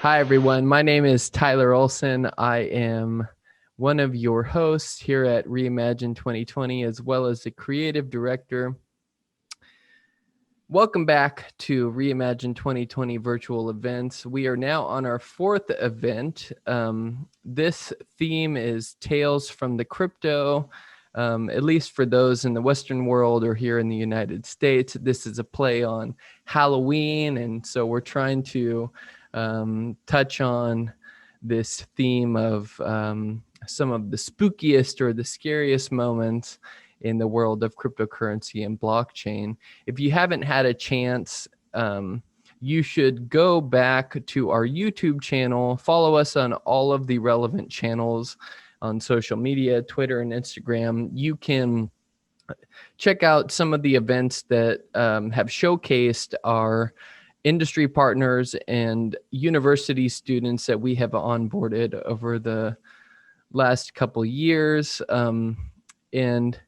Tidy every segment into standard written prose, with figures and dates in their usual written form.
Hi, everyone. My name is Tyler Olsson. I am one of your hosts here at Reimagine 2020, as well as the creative director. Welcome back to Reimagine 2020 virtual events. We are now on our fourth event. This theme is Tales from the Crypto. At least for those in the Western world or here in the United States, this is a play on Halloween. And so we're trying to touch on this theme of some of the spookiest or the scariest moments in the world of cryptocurrency and blockchain. If you haven't had a chance, you should go back to our YouTube channel, follow us on all of the relevant channels on social media, Twitter and Instagram. You can check out some of the events that have showcased our industry partners and university students that we have onboarded over the last couple years. And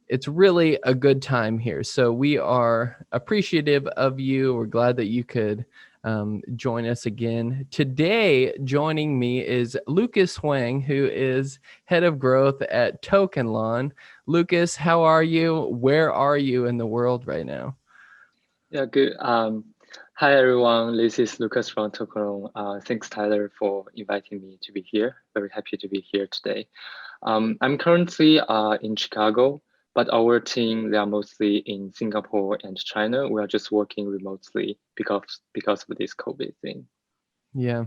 it's really a good time here. So we are appreciative of you. We're glad that you could join us again. Today, joining me is Lucas Huang, who is head of growth at Tokenlon. Lucas, how are you? Where are you in the world right now? Yeah, good. Hi everyone. This is Lucas from Tokenlon. Thanks Tyler for inviting me to be here. Very happy to be here today. I'm currently in Chicago, but our team, they are mostly in Singapore and China. We are just working remotely because of this COVID thing. Yeah.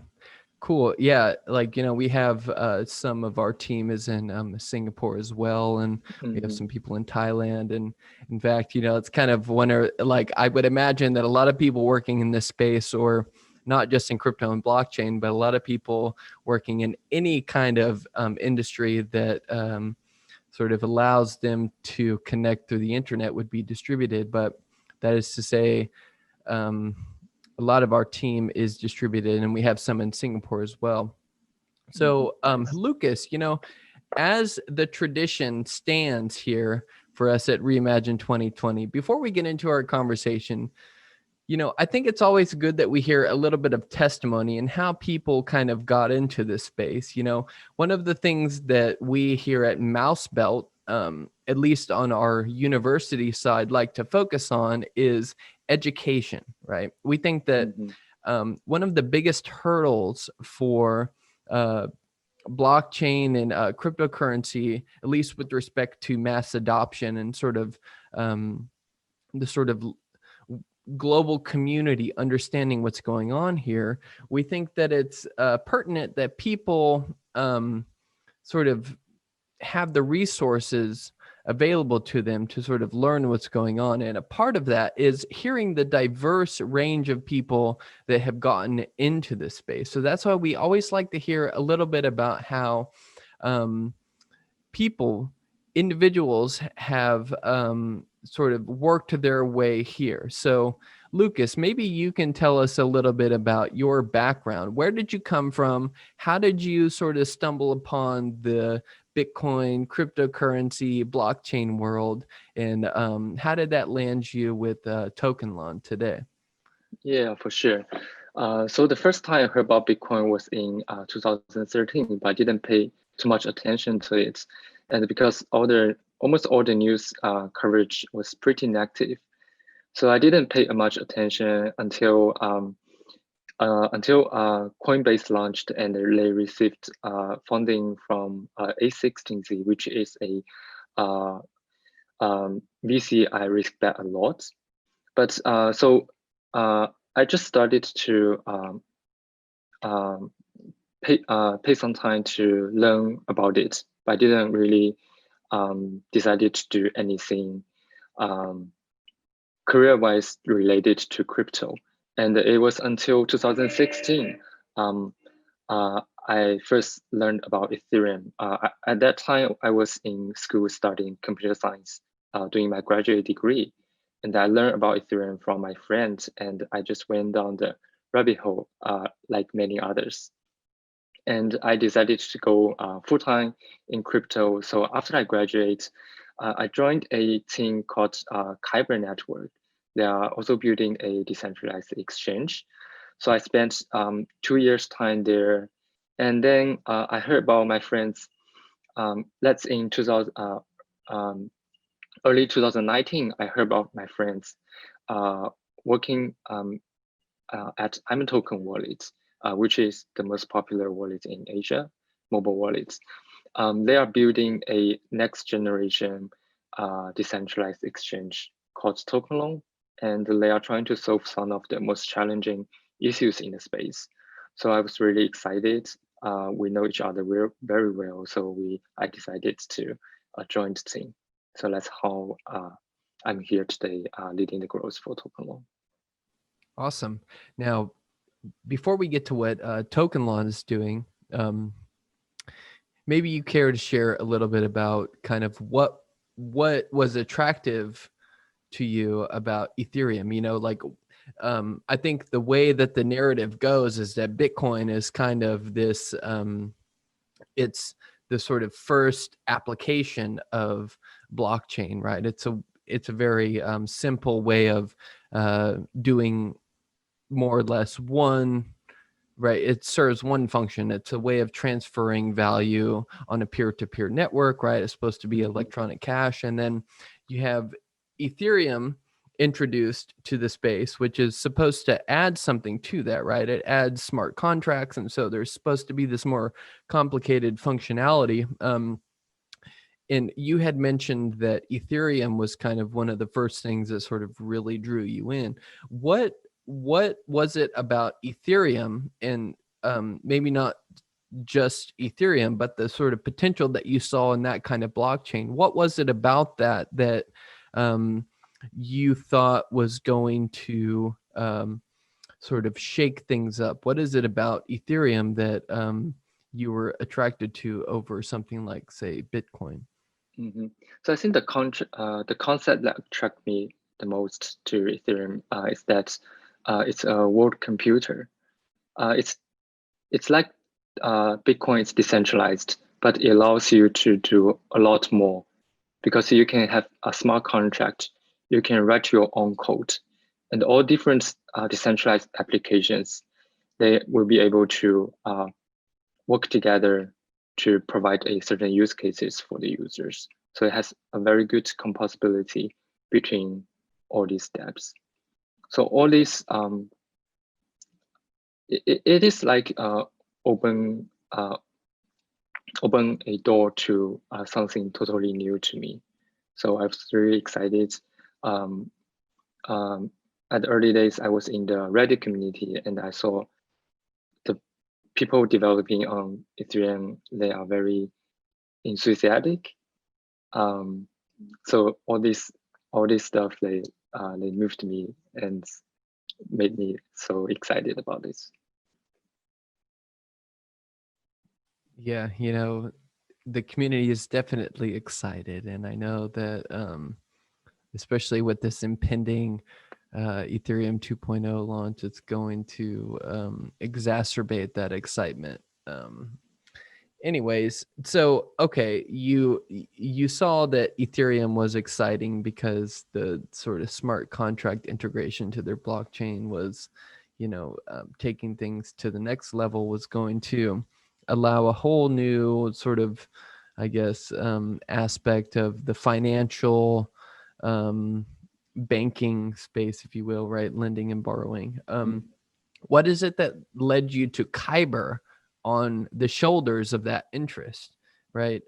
Cool. Yeah, we have some of our team is in Singapore as well, and we have Mhm. some people in Thailand. And in fact, it's kind of I would imagine that a lot of people working in this space, or not just in crypto and blockchain, but a lot of people working in any kind of industry that sort of allows them to connect through the internet would be distributed. But that is to say, um, a lot of our team is distributed, and we have some in Singapore as well. So, Nice. Lucas, as the tradition stands here for us at Reimagine 2020, before we get into our conversation, I think it's always good that we hear a little bit of testimony and how people kind of got into this space. One of the things that we here at MouseBelt, at least on our university side, like to focus on is education, right? We think that Mhm. one of the biggest hurdles for uh, blockchain and cryptocurrency, at least with respect to mass adoption and sort of the sort of global community understanding what's going on here, we think that it's pertinent that people sort of have the resources available to them to sort of learn what's going on. And a part of that is hearing the diverse range of people that have gotten into this space. So that's why we always like to hear a little bit about how um, people, individuals have sort of worked their way here. So, Lucas, maybe you can tell us a little bit about your background. Where did you come from? How did you sort of stumble upon the Bitcoin, cryptocurrency, blockchain world? And how did that land you with Tokenlon today? Yeah, for sure. So the first time I heard about Bitcoin was in 2013, but I didn't pay too much attention to it, and because almost all the news coverage was pretty negative, so I didn't pay much attention until Coinbase launched and they received funding from A16Z, which is a uh, VC I respect a lot. But I just started to um, pay some time to learn about it, but I didn't really decided to do anything um, career-wise related to crypto. And it was until 2016 um, I first learned about Ethereum. At that time, I was in school studying computer science, doing my graduate degree. And I learned about Ethereum from my friends, and I just went down the rabbit hole like many others. And I decided to go full-time in crypto. So after I graduate, I joined a team called Kyber Network. They are also building a decentralized exchange. So I spent 2 years time there, and then I heard about my friends. That's in 2000, early 2019. I heard about my friends working at imToken wallet, which is the most popular wallet in Asia, mobile wallets. They are building a next generation decentralized exchange called Tokenlon, and they are trying to solve some of the most challenging issues in the space. So I was really excited. We know each other very well, so I decided to join the team. So that's how I'm here today, leading the growth for Tokenlon. Awesome. Now, before we get to what Tokenlon is doing, maybe you care to share a little bit about kind of what was attractive to you about Ethereum. You know, like I think the way that the narrative goes is that Bitcoin is kind of this, it's the sort of first application of blockchain, right? It's a very simple way of doing more or less one, right? It serves one function. It's a way of transferring value on a peer-to-peer network, right? It's supposed to be electronic cash. And then you have Ethereum introduced to the space, which is supposed to add something to that, right? It adds smart contracts. And so there's supposed to be this more complicated functionality. And you had mentioned that Ethereum was kind of one of the first things that sort of really drew you in. What was it about Ethereum, and maybe not just Ethereum, but the sort of potential that you saw in that kind of blockchain? What was it about that you thought was going to sort of shake things up? What is it about Ethereum that you were attracted to over something like, say, Bitcoin? So I think the concept that attracted me the most to Ethereum is that it's a world computer. It's like Bitcoin is decentralized, but it allows you to do a lot more because you can have a smart contract. You can write your own code, and all different decentralized applications, they will be able to work together to provide a certain use cases for the users. So it has a very good composability between all these steps. So all this, it is like open a door to something totally new to me. So I was really excited. At the early days, I was in the Reddit community and I saw the people developing on Ethereum. They are very enthusiastic. So all this stuff, they moved me and made me so excited about this. Yeah, you know, the community is definitely excited, and I know that especially with this impending Ethereum 2.0 launch, it's going to exacerbate that excitement. Anyways, so okay, you saw that Ethereum was exciting because the sort of smart contract integration to their blockchain was, you know, taking things to the next level, was going to allow a whole new sort of, I guess, aspect of the financial banking space, if you will, right? Lending and borrowing. What is it that led you to Kyber on the shoulders of that interest, right?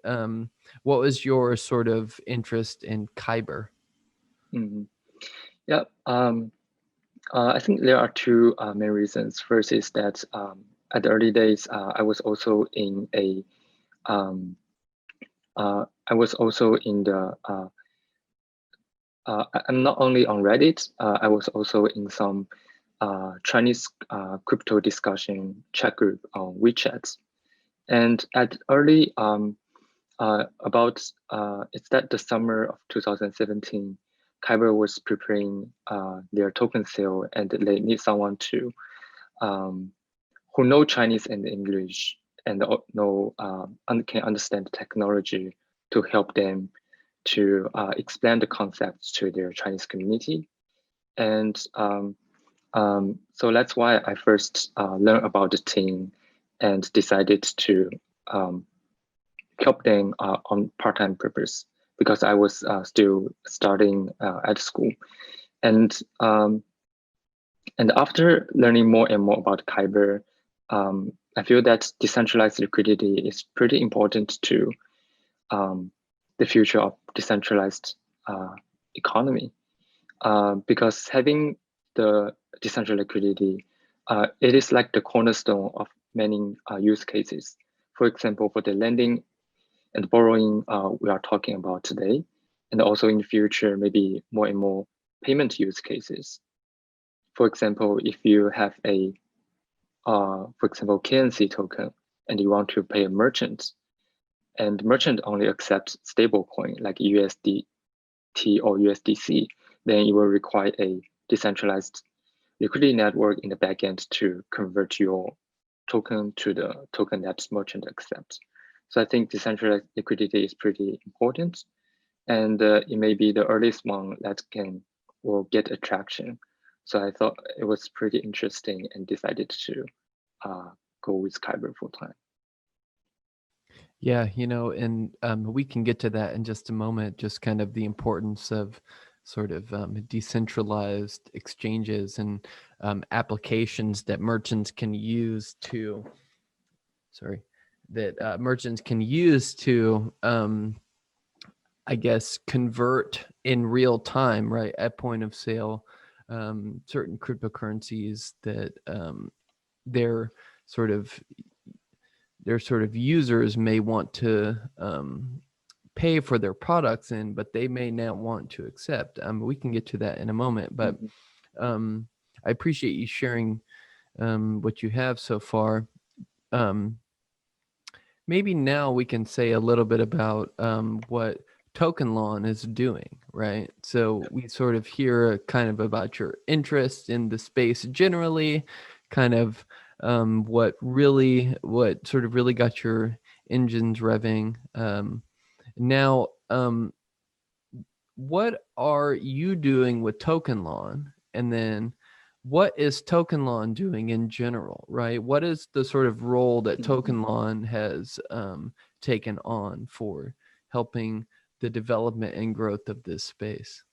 What was your sort of interest in Kyber? Yeah, I think there are two main reasons. First is that at the early days, I was also in a, I was also in the, I'm not only on Reddit, I was also in some Chinese crypto discussion chat group on WeChat. And at early, it's that the summer of 2017, Kyber was preparing their token sale, and they need someone to who know Chinese and English and can understand the technology to help them to explain the concepts to their Chinese community. And So that's why I first learned about the team and decided to help them on part-time purpose because I was still studying at school. And after learning more and more about Kyber, I feel that decentralized liquidity is pretty important to the future of decentralized economy. Because having the decentralized liquidity, it is like the cornerstone of many use cases. For example, for the lending and borrowing we are talking about today, and also in the future, maybe more and more payment use cases. For example, if you have a, for example, KNC token, and you want to pay a merchant, and merchant only accepts stablecoin like USDT or USDC, then you will require a decentralized liquidity network in the backend to convert your token to the token that merchant accepts. So I think decentralized liquidity is pretty important, and it may be the earliest one that will get attraction. So I thought it was pretty interesting and decided to go with Kyber full time. Yeah, and we can get to that in just a moment, just kind of the importance of sort of decentralized exchanges and applications that merchants can use to, I guess, convert in real time, right, at point of sale, certain cryptocurrencies that their sort of users may want to pay for their products in, but they may not want to accept. We can get to that in a moment, but I appreciate you sharing what you have so far. Maybe now we can say a little bit about what Tokenlon is doing, right? So we sort of hear kind of about your interest in the space generally, kind of what sort of really got your engines revving. Now, what are you doing with Tokenlon? And then what is Tokenlon doing in general, right? What is the sort of role that Tokenlon has taken on for helping the development and growth of this space?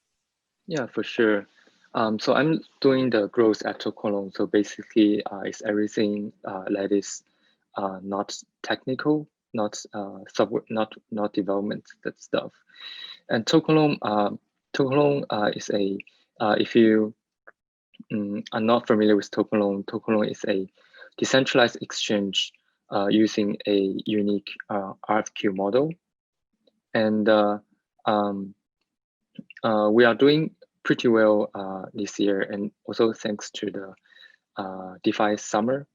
Yeah, for sure. So I'm doing the growth at Tokenlon. So basically, it's everything that is not technical, not software, not development, that stuff. And Tokenlon is a if you are not familiar with Tokenlon is a decentralized exchange using a unique RFQ model, and we are doing pretty well this year, and also thanks to the DeFi summer.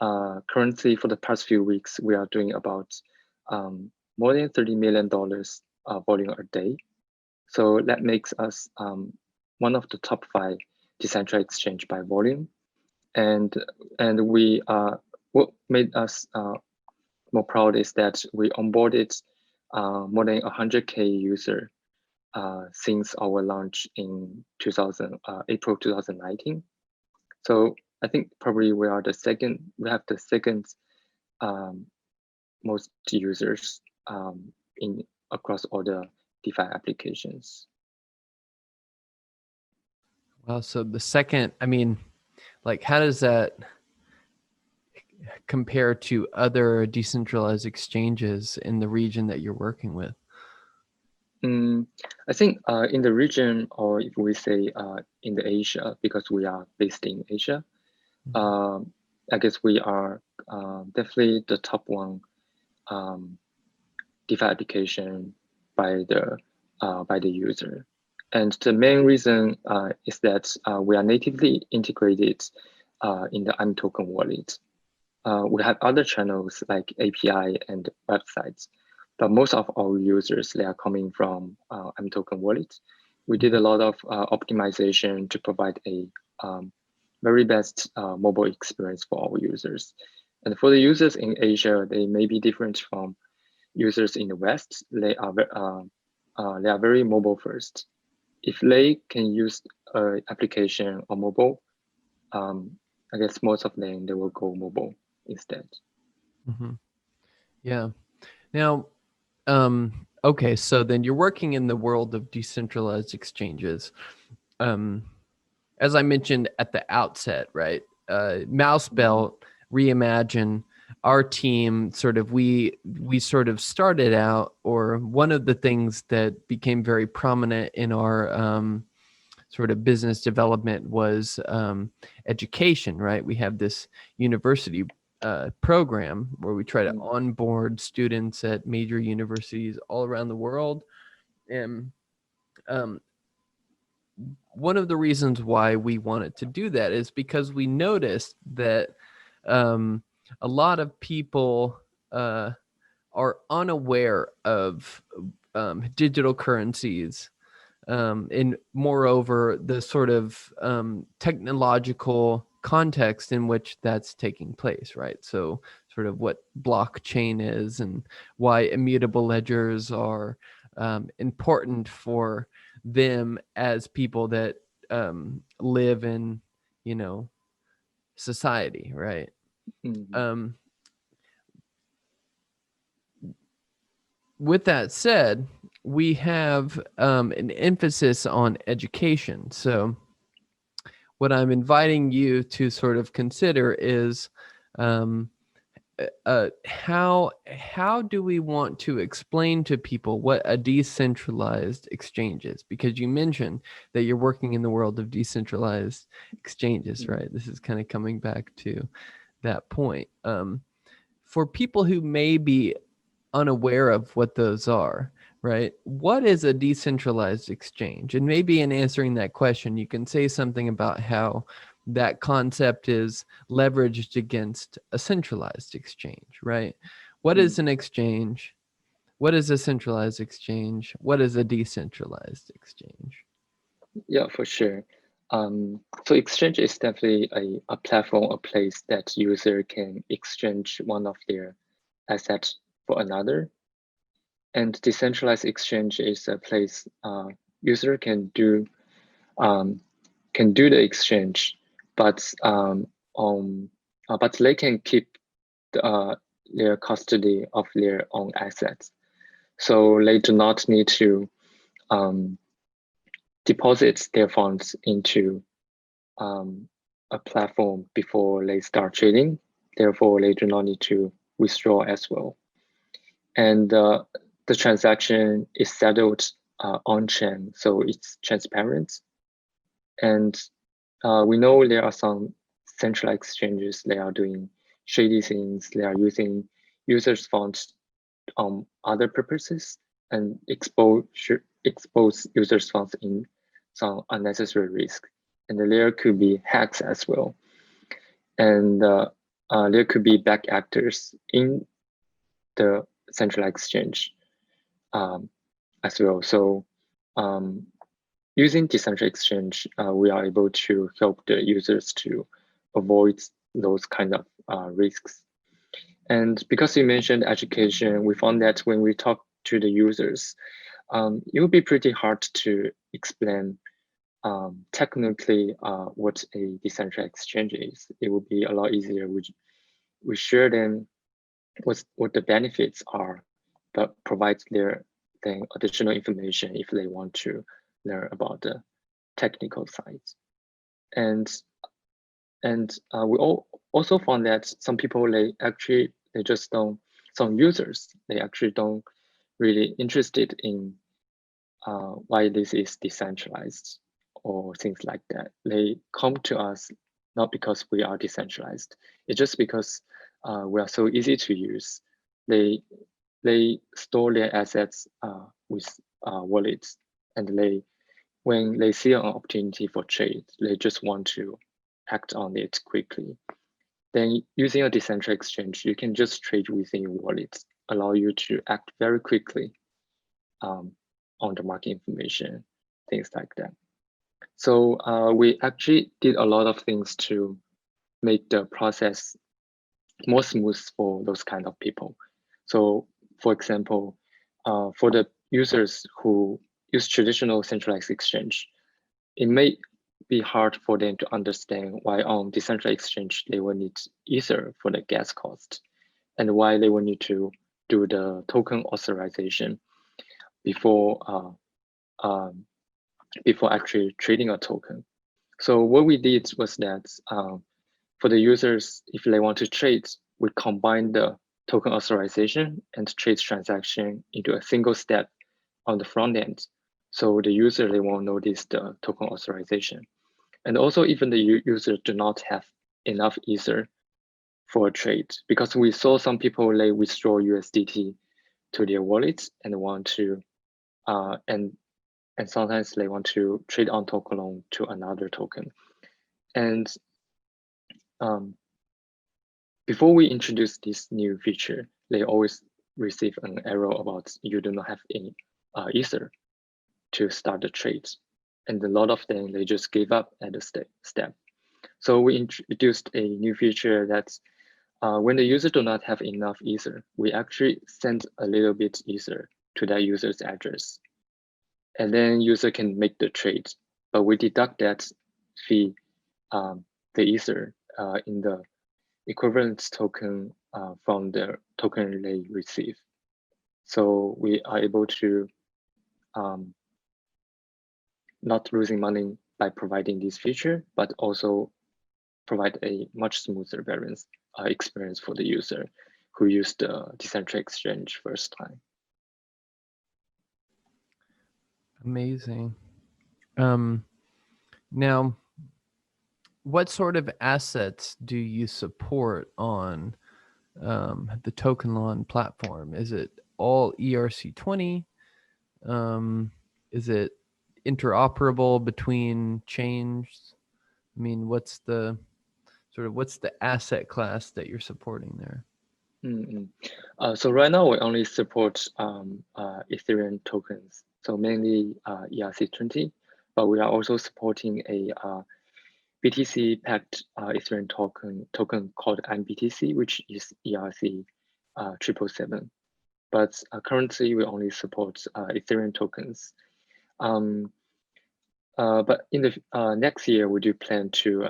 Currently, for the past few weeks, we are doing about more than $30 million volume a day. So that makes us one of the top 5 decentralized exchange by volume, and we what made us more proud is that we onboarded more than 100K user since our launch in April 2019. So I think probably we have the second most users across all the DeFi applications. Well, so the second, I mean, like, how does that compare to other decentralized exchanges in the region that you're working with? I think in the region, or if we say in the Asia, because we are based in Asia, I guess we are definitely the top one DeFi application by the user. And the main reason is that we are natively integrated in the imToken wallet. We have other channels like API and websites, but most of our users, they are coming from imToken wallet. We did a lot of optimization to provide a very best mobile experience for our users. And for the users in Asia, they may be different from users in the West. They are very mobile first. If they can use an application on mobile, I guess most of them, they will go mobile instead. Mm-hmm. Yeah. Now, okay, so then you're working in the world of decentralized exchanges. As I mentioned at the outset, right? MouseBelt, Reimagine, our team we sort of started out, or one of the things that became very prominent in our sort of business development was education, right? We have this university program where we try to onboard students at major universities all around the world. And one of the reasons why we wanted to do that is because we noticed that a lot of people are unaware of digital currencies, and moreover, the sort of technological context in which that's taking place, right? So sort of what blockchain is and why immutable ledgers are important for them as people that live in, society, right? With that said, we have an emphasis on education. So what I'm inviting you to sort of consider is how do we want to explain to people what a decentralized exchange is? Because you mentioned that you're working in the world of decentralized exchanges, right? This is kind of coming back to that point. For people who may be unaware of what those are, right? What is a decentralized exchange? And maybe in answering that question, you can say something about how that concept is leveraged against a centralized exchange, right? What is an exchange? What is a centralized exchange? What is a decentralized exchange? Yeah, for sure. So exchange is definitely a platform, a place that user can exchange one of their assets for another. And decentralized exchange is a place user can do the exchange, but but they can keep their custody of their own assets. So they do not need to deposit their funds into a platform before they start trading. Therefore, they do not need to withdraw as well. And the transaction is settled on-chain, so it's transparent. And we know there are some central exchanges, they are doing shady things, they are using users' funds on other purposes and expose users' funds in some unnecessary risk. And there could be hacks as well. And there could be back actors in the central exchange as well. So using decentralized exchange, we are able to help the users to avoid those kind of risks. And because you mentioned education, we found that when we talk to the users, it would be pretty hard to explain technically what a decentralized exchange is. It would be a lot easier. We share them what the benefits are, but provide them additional information if they want to learn about the technical sides. And we also found that some people they just don't, some users, they actually don't really interested in why this is decentralized or things like that. They come to us not because we are decentralized. It's just because we are so easy to use. They store their assets with wallets, and when they see an opportunity for trade, they just want to act on it quickly. Then using a decentralized exchange, you can just trade within your wallet, allow you to act very quickly on the market information, things like that. So we actually did a lot of things to make the process more smooth for those kind of people. So for example, for the users who use traditional centralized exchange, it may be hard for them to understand why on decentralized exchange they will need Ether for the gas cost, and why they will need to do the token authorization before actually trading a token. So what we did was that for the users, if they want to trade, we combine the token authorization and trade transaction into a single step on the front end. So the user, they won't notice the token authorization. And also even the user do not have enough Ether for a trade, because we saw some people, they withdraw USDT to their wallets and want to, and sometimes they want to trade on Tokenlon to another token. And before we introduce this new feature, they always receive an error about you do not have any Ether to start the trades. And a lot of them, they just gave up at the step. So we introduced a new feature that's when the user do not have enough Ether, we actually send a little bit Ether to that user's address. And then user can make the trade, but we deduct that fee, the Ether in the equivalent token from the token they receive. So we are able to not losing money by providing this feature, but also provide a much smoother variance experience for the user who used the decentralized exchange first time. Amazing. Now, what sort of assets do you support on the Tokenlon platform? Is it all ERC20? Is it interoperable between chains? I mean, what's the asset class that you're supporting there? So right now we only support Ethereum tokens, so mainly ERC20, but we are also supporting a BTC packed Ethereum token called MBTC, which is ERC 777. But currently we only support Ethereum tokens. But in the next year, we do plan to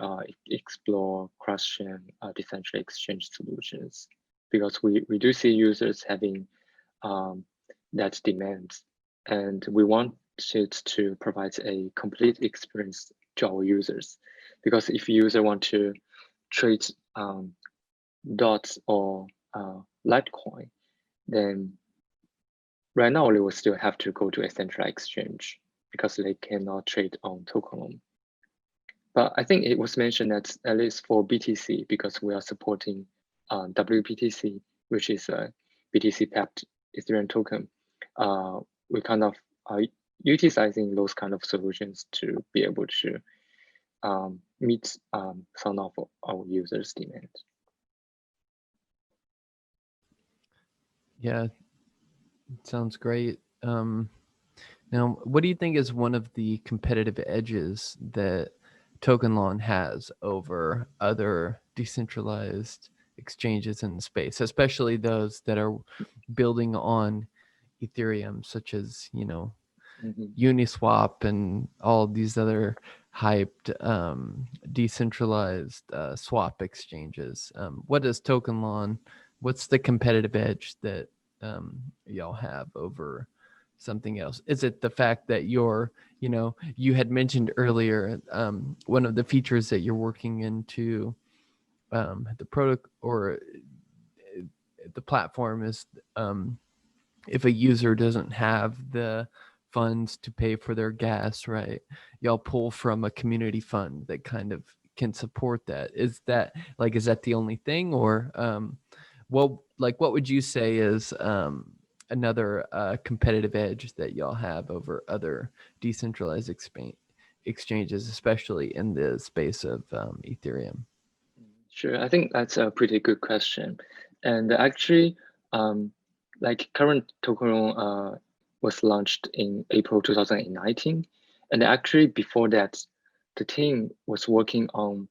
explore cross-chain decentralized exchange solutions, because we do see users having that demand, and we want it to provide a complete experience to our users. Because if user want to trade DOT or Litecoin, then right now they will still have to go to a centralized exchange because they cannot trade on Tokenlon. But I think it was mentioned that at least for BTC, because we are supporting WBTC, which is a BTC-packed Ethereum token, we kind of are utilizing those kind of solutions to be able to meet some of our users' demand. Yeah, sounds great. Now, what do you think is one of the competitive edges that Tokenlon has over other decentralized exchanges in the space, especially those that are building on Ethereum, such as, Uniswap and all these other hyped decentralized swap exchanges? What does Tokenlon, what's the competitive edge that y'all have over something else? Is it the fact that you had mentioned earlier, one of the features that you're working into the product or the platform is if a user doesn't have the funds to pay for their gas, right, y'all pull from a community fund that kind of can support that. Is that the only thing, or what would you say is another competitive edge that y'all have over other decentralized exchanges, especially in the space of Ethereum? Sure, I think that's a pretty good question. And actually, current Tokenlon was launched in April 2019. And actually before that, the team was working on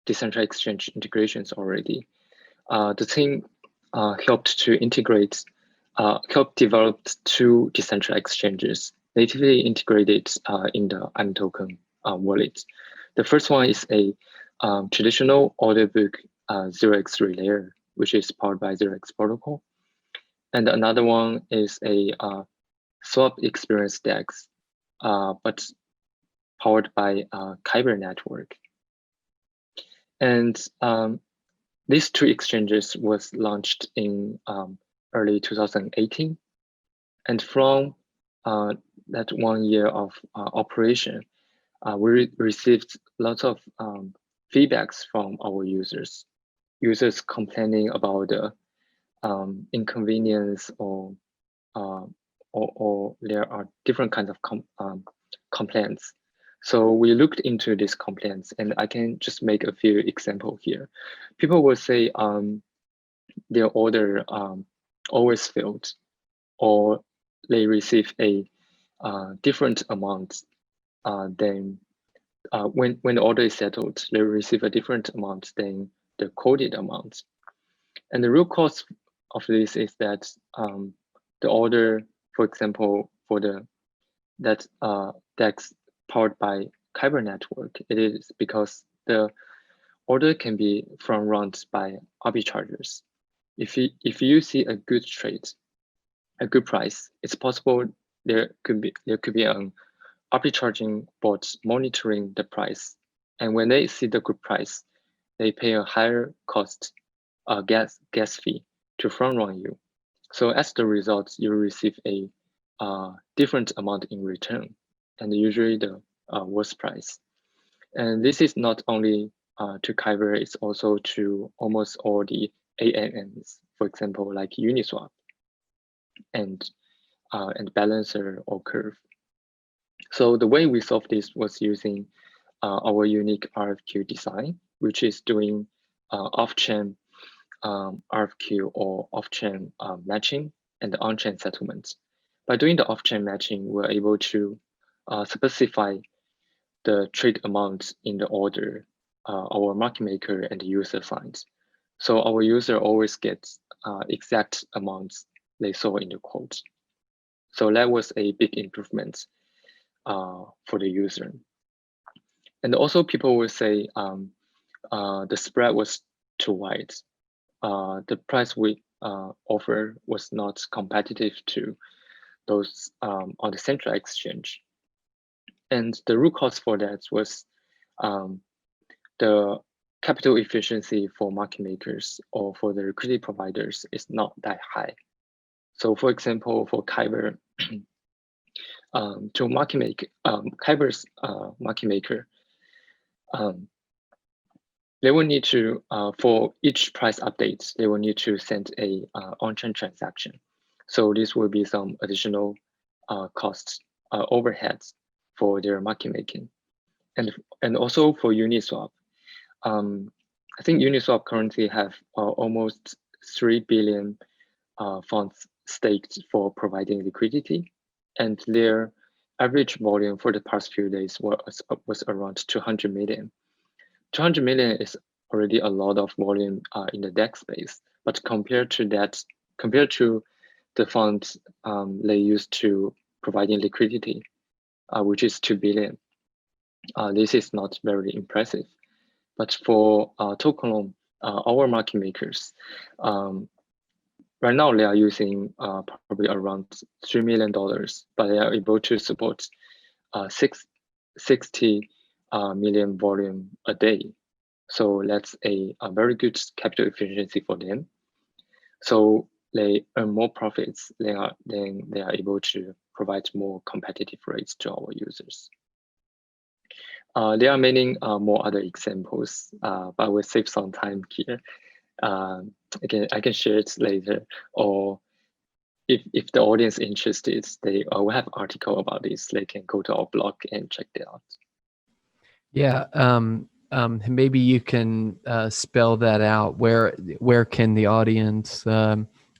decentralized exchange integrations already. The team helped develop 2 decentralized exchanges natively integrated in the imToken wallet. The first one is a traditional order book 0x relayer, which is powered by 0x protocol. And another one is a swap experience DEX, but powered by Kyber network. And these two exchanges was launched in early 2018. And from that 1 year of operation, we received lots of feedbacks from our users complaining about the inconvenience or there are different kinds of complaints. So we looked into these complaints, and I can just make a few examples here. People will say their order always failed, or they receive a different amount than when the order is settled, they receive a different amount than the quoted amount. And the real cause of this is that the order, for example, for that DEX powered by Kyber network, it is because the order can be front run by arbitrageurs. If you see a good trade, a good price, it's possible there could be an arbitraging bot monitoring the price, and when they see the good price, they pay a higher cost gas fee to front run you. So as the result, you receive a different amount in return, and usually the worst price. And this is not only to Kyber, it's also to almost all the AMMs, for example, like Uniswap and Balancer or Curve. So the way we solved this was using our unique RFQ design, which is doing off-chain RFQ or off-chain matching and on-chain settlements. By doing the off-chain matching, we're able to specify the trade amount in the order our market maker and the user finds. So our user always gets exact amounts they saw in the quote. So that was a big improvement for the user. And also people will say the spread was too wide. The price we offer was not competitive to those on the central exchange. And the root cause for that was the capital efficiency for market makers or for the liquidity providers is not that high. So for example, for Kyber, to market make Kyber's market maker, they will need to for each price update, they will need to send a on-chain transaction. So this will be some additional costs, overheads for their market making, and also for Uniswap. I think Uniswap currently have almost 3 billion funds staked for providing liquidity, and their average volume for the past few days was around 200 million. 200 million is already a lot of volume in the DEX space, but compared to the funds they use to providing liquidity, which is 2 billion, this is not very impressive. But for Tokenlon, our market makers, right now they are using probably around $3 million, but they are able to support 60 million volume a day. So that's a very good capital efficiency for them. So they earn more profits then they are able to provide more competitive rates to our users. There are many more other examples, but I will save some time here. Again, I can share it later, or if the audience is interested, they will have article about this. They can go to our blog and check it out. Yeah, maybe you can spell that out. Where can the audience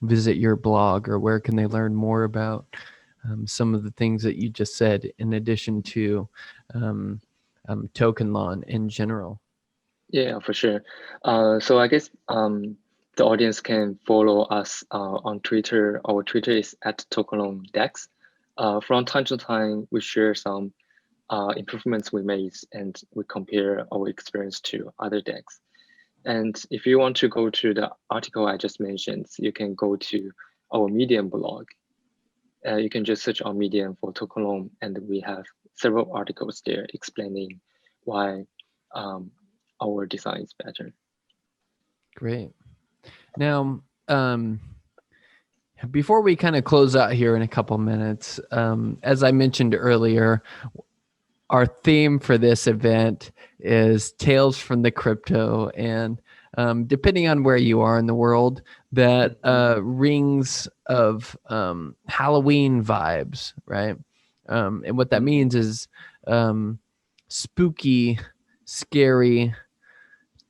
visit your blog, or where can they learn more about some of the things that you just said, in addition to Tokenlon in general? Yeah, for sure. So I guess the audience can follow us on Twitter. Our Twitter is @TokenlonDex. From time to time, we share some improvements we made, and we compare our experience to other DEX. And if you want to go to the article I just mentioned, you can go to our Medium blog. You can just search on Medium for Tokenlon, and we have several articles there explaining why our design is better. Great. Now, before we kind of close out here in a couple minutes, as I mentioned earlier, our theme for this event is Tales from the Crypto. And depending on where you are in the world, that rings of Halloween vibes, right? And what that means is spooky, scary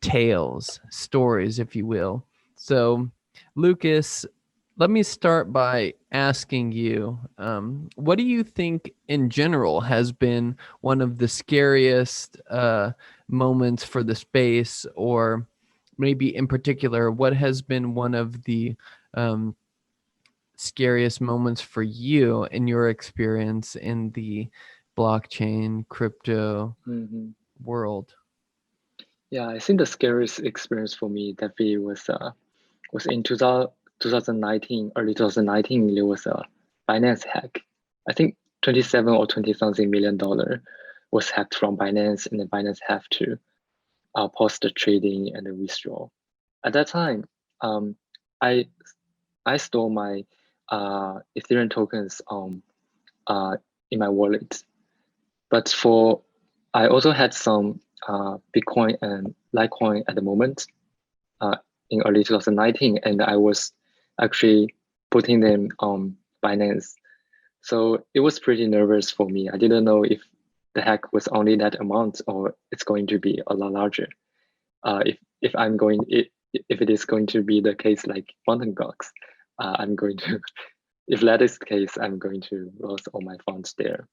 tales, stories, if you will. So, Lucas, let me start by asking you, what do you think in general has been one of the scariest moments for the space, or maybe in particular, what has been one of the scariest moments for you in your experience in the blockchain crypto world? Yeah, I think the scariest experience for me definitely was in 2019, early 2019. There was a Binance hack. I think 27 or 20 something $million was hacked from Binance, and then Binance have to pause the trading and the withdrawal. At that time, I store my Ethereum tokens in my wallet, but I also had some Bitcoin and Litecoin at the moment in early 2019, and I was actually putting them on Binance. So it was pretty nervous for me. I didn't know if the hack was only that amount or it's going to be a lot larger. If it is going to be the case like Mountain Gox, I'm going to, if that is the case, I'm going to lose all my funds there.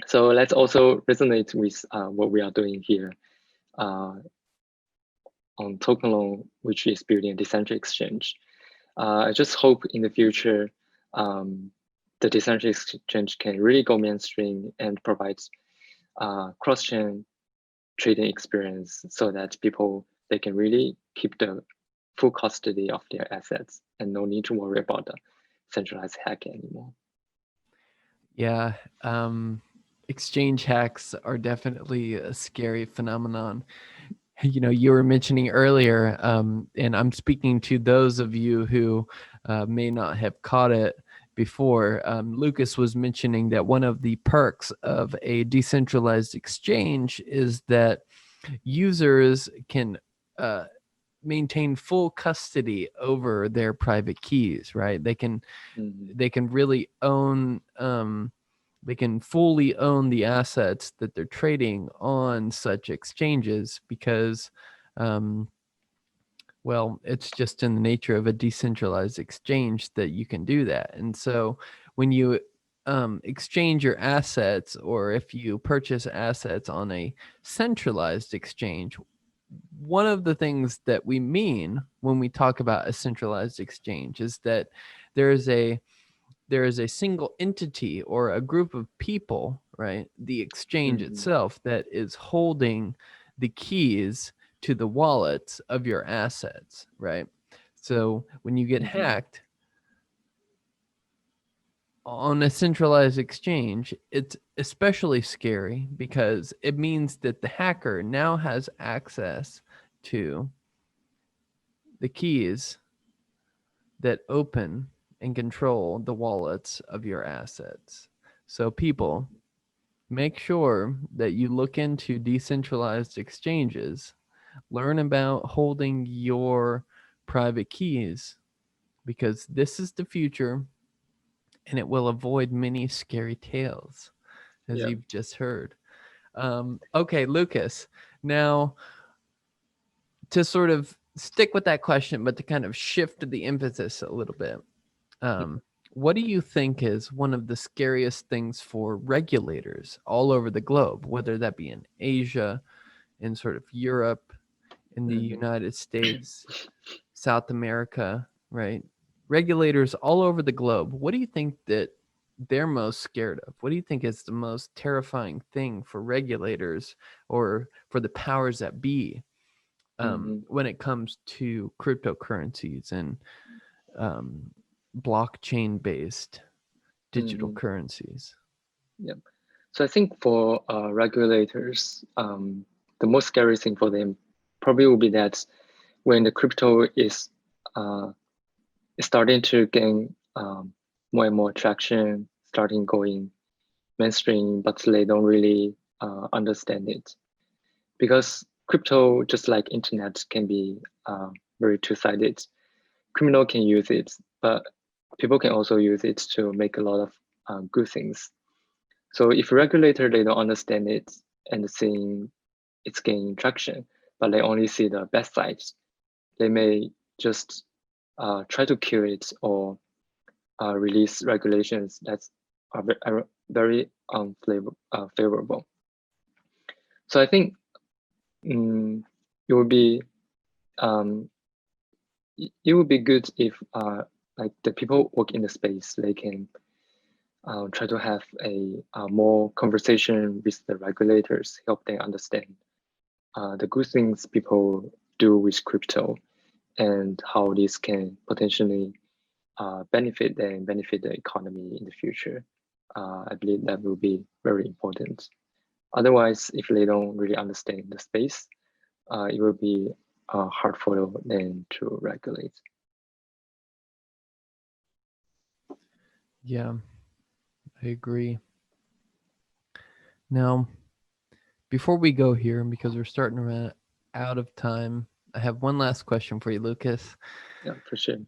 So let's also resonate with what we are doing here on Tokenlon, which is building a decentralized exchange. I just hope in the future the decentralized exchange can really go mainstream and provide cross-chain trading experience so that they can really keep the full custody of their assets and no need to worry about the centralized hack anymore. Yeah, exchange hacks are definitely a scary phenomenon. You know, you were mentioning earlier, and I'm speaking to those of you who may not have caught it before. Lucas was mentioning that one of the perks of a decentralized exchange is that users can maintain full custody over their private keys, right? They can really own they can fully own the assets that they're trading on such exchanges because well, it's just in the nature of a decentralized exchange that you can do that. And so when you exchange your assets, or if you purchase assets on a centralized exchange, one of the things that we mean when we talk about a centralized exchange is that there is a single entity or a group of people, right? The exchange itself that is holding the keys to the wallets of your assets, right? So when you get hacked on a centralized exchange, it's especially scary because it means that the hacker now has access to the keys that open and control the wallets of your assets. So people, make sure that you look into decentralized exchanges, learn about holding your private keys, because this is the future and it will avoid many scary tales, as you've just heard. Okay, Lucas, now to sort of stick with that question, but to kind of shift the emphasis a little bit. What do you think is one of the scariest things for regulators all over the globe, whether that be in Asia, in sort of Europe, in the United States, South America, right? Regulators all over the globe. What do you think that they're most scared of? What do you think is the most terrifying thing for regulators or for the powers that be when it comes to cryptocurrencies and blockchain-based digital currencies? Yeah. So I think for regulators, the most scary thing for them probably will be that when the crypto is starting to gain more and more traction, starting going mainstream, but they don't really understand it. Because crypto, just like internet, can be very two-sided. Criminal can use it, but people can also use it to make a lot of good things. So if a regulator, they don't understand it and seeing it's gaining traction, but they only see the bad sides, they may just try to kill it or release regulations that are very favorable. So I think it would be good if like the people work in the space, they can try to have a more conversation with the regulators, help them understand the good things people do with crypto and how this can potentially benefit them, benefit the economy in the future. I believe that will be very important. Otherwise, if they don't really understand the space, it will be hard for them to regulate. Yeah, I agree. Now, before we go here, because we're starting to run out of time, I have one last question for you, Lucas. Yeah, for sure.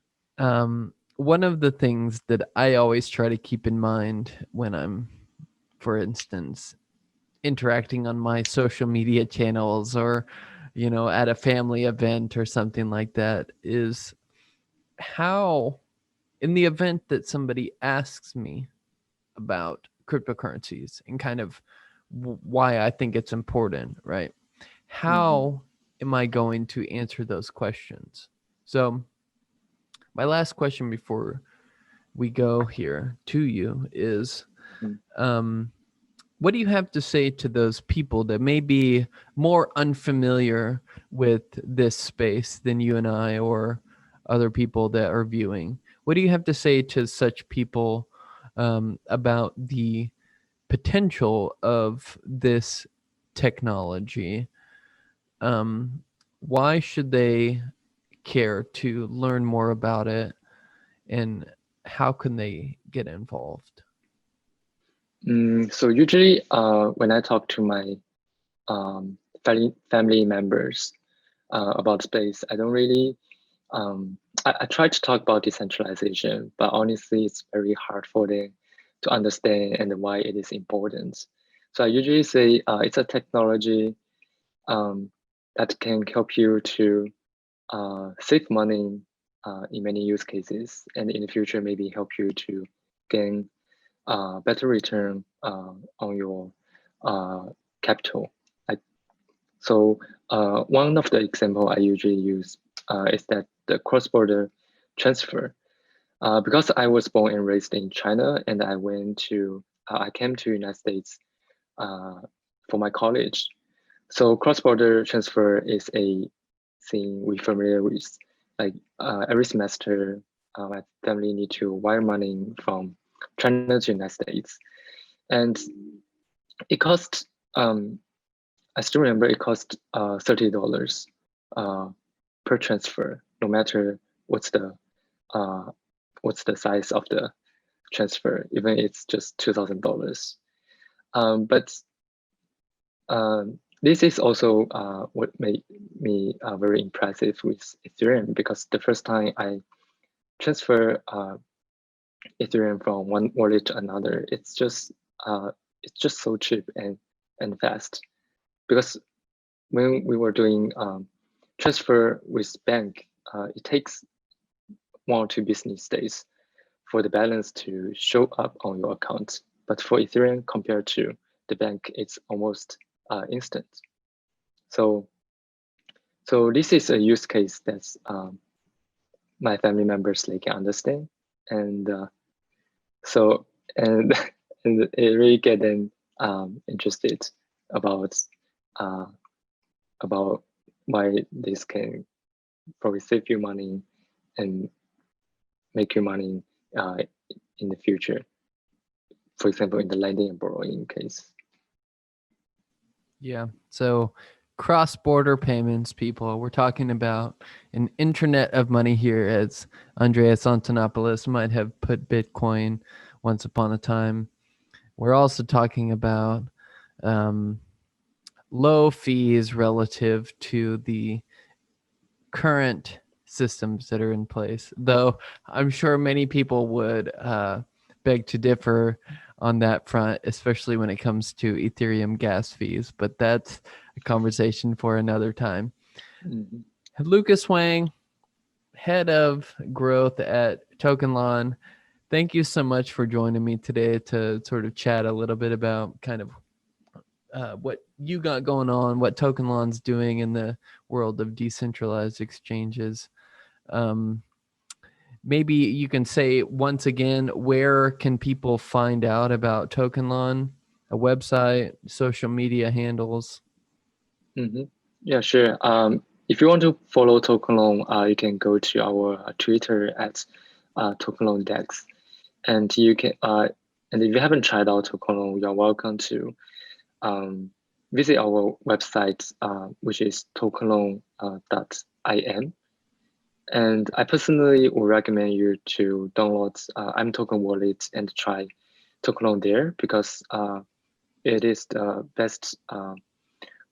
One of the things that I always try to keep in mind when I'm, for instance, interacting on my social media channels or, at a family event or something like that is how, in the event that somebody asks me about cryptocurrencies and kind of why I think it's important, right? How am I going to answer those questions? So, my last question before we go here to you is what do you have to say to those people that may be more unfamiliar with this space than you and I or other people that are viewing? What do you have to say to such people about the potential of this technology? Why should they care to learn more about it, and how can they get involved? So usually when I talk to my family members about space, I don't really, I try to talk about decentralization, but honestly, it's very hard for them to understand and why it is important. So I usually say it's a technology that can help you to save money in many use cases, and in the future maybe help you to gain better return on your capital. Like, so one of the example I usually use is that the cross-border transfer. Because I was born and raised in China, and I came to United States for my college. So cross-border transfer is a thing we're familiar with. Like every semester, my family need to wire money from China to United States, and it cost. I still remember it cost $30 per transfer, no matter what's the size of the transfer, even it's just $2,000. But this is also what made me very impressive with Ethereum, because the first time I transfer Ethereum from one wallet to another, it's just so cheap and fast. Because when we were doing transfer with bank, it takes 1 or 2 business days for the balance to show up on your account. But for Ethereum, compared to the bank, it's almost instant. So this is a use case that's my family members, they can understand. And so and and it really get them interested about why this can probably save you money and make you money in the future. For example, in the lending and borrowing case. Yeah. So cross-border payments, people. We're talking about an internet of money here, as Andreas Antonopoulos might have put Bitcoin once upon a time. We're also talking about low fees relative to the current systems that are in place, though I'm sure many people would beg to differ on that front, especially when it comes to Ethereum gas fees, but that's a conversation for another time. Mm-hmm. Lucas Huang, head of growth at Tokenlon, thank you so much for joining me today to sort of chat a little bit about kind of what you got going on, what Tokenlon's doing in the world of decentralized exchanges. Maybe you can say once again, where can people find out about Tokenlon? A website, social media handles? Mm-hmm. Yeah, sure. If you want to follow Tokenlon, you can go to our Twitter at TokenlonDex, and you can. And if you haven't tried out Tokenlon, you're welcome to visit our website, which is tokenlon.im. And I personally would recommend you to download imToken wallet and try Tokenlon there, because it is the best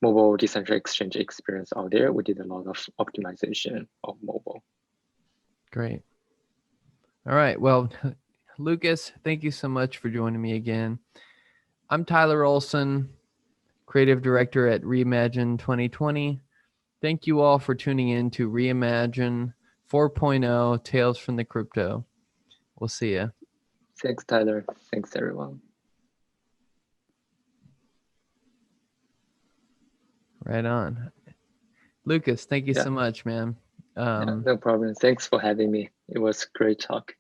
mobile decentralized exchange experience out there. We did a lot of optimization of mobile. Great. All right. Well, Lucas, thank you so much for joining me again. I'm Tyler Olsson, creative director at Reimagine 2020. Thank you all for tuning in to Reimagine 4.0 Tales from the Crypto. We'll see you. Thanks, Tyler. Thanks, everyone. Right on. Lucas, thank you so much, man. Yeah, no problem. Thanks for having me. It was a great talk.